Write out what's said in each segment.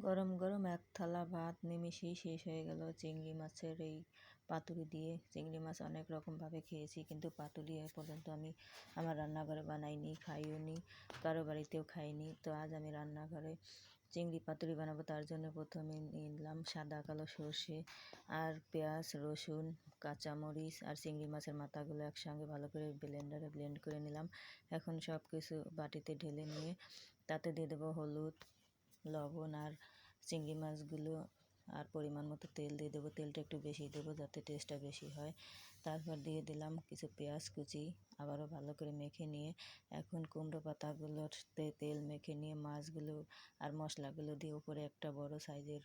গরম গরম এক থালা ভাত নিমিষেই শেষ হয়ে গেল চিংড়ি মাছের এই পাতুরি দিয়ে। চিংড়ি মাছ অনেক রকমভাবে খেয়েছি, কিন্তু পাতুরি এ পর্যন্ত আমি আমার রান্নাঘরে বানাইনি, খাইও নি, কারো বাড়িতেও খাইনি। তো আজ আমি রান্নাঘরে চিংড়ি পাতুরি বানাবো। তার জন্য প্রথমে নিলাম সাদা কালো সর্ষে আর পেঁয়াজ, রসুন, কাঁচামরিচ আর চিংড়ি মাছের মাথাগুলো একসঙ্গে ভালো করে ব্লেন্ডারে ব্লেন্ড করে নিলাম। এখন সব কিছু বাটিতে ঢেলে নিয়ে তাতে দিয়ে দেবো হলুদ, লবণ আর চিংড়ি মাছগুলো আর পরিমাণ মতো তেল দিয়ে দেবো। তেলটা একটু বেশি দেবো যাতে টেস্টটা বেশি হয়। তারপর দিয়ে দিলাম কিছু পেঁয়াজ কুচি, আবারও ভালো করে মেখে নিয়ে এখন কুমড়ো পাতাগুলোতে তেল মেখে নিয়ে মাছগুলো আর মশলাগুলো দিয়ে উপরে একটা বড় সাইজের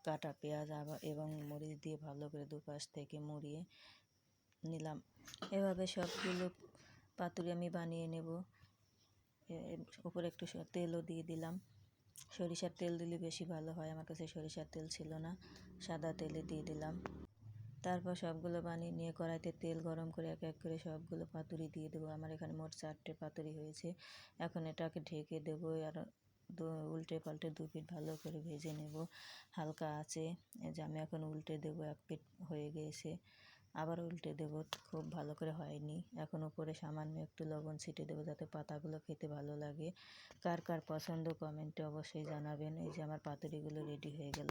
কাটা পেঁয়াজ এবং মরিচ দিয়ে ভালো করে দুপাশ থেকে মুড়িয়ে নিলাম। এভাবে সবগুলো পাতুরি আমি বানিয়ে নেব। উপরে একটু তেলও দিয়ে দিলাম। সরিষার তেল দিলে বেশি ভালো হয়, আমার কাছে সরিষার তেল ছিল না, সাদা তেলে দিয়ে দিলাম। তারপর সবগুলো বানিয়ে নিয়ে কড়াইতে তেল গরম করে এক এক করে সবগুলো পাতুরি দিয়ে দেবো। আমার এখানে মোট 4টে পাতুরি হয়েছে। এখন এটাকে ঢেকে দেবো আর উল্টে পাল্টে 2 পিঠ ভালো করে ভেজে নেব হালকা আঁচে। যে আমি এখন উল্টে দেবো, 1 পিঠ হয়ে গিয়েছে, আবার উল্টে দেব, খুব ভালো করে হয়নি। এখন উপরে সামান্য একটু লবণ ছিটে দেবো যাতে পাতাগুলো খেতে ভালো লাগে। কার কার পছন্দ কমেন্টে অবশ্যই জানাবেন। এই যে আমার পাতুরিগুলো রেডি হয়ে গেল।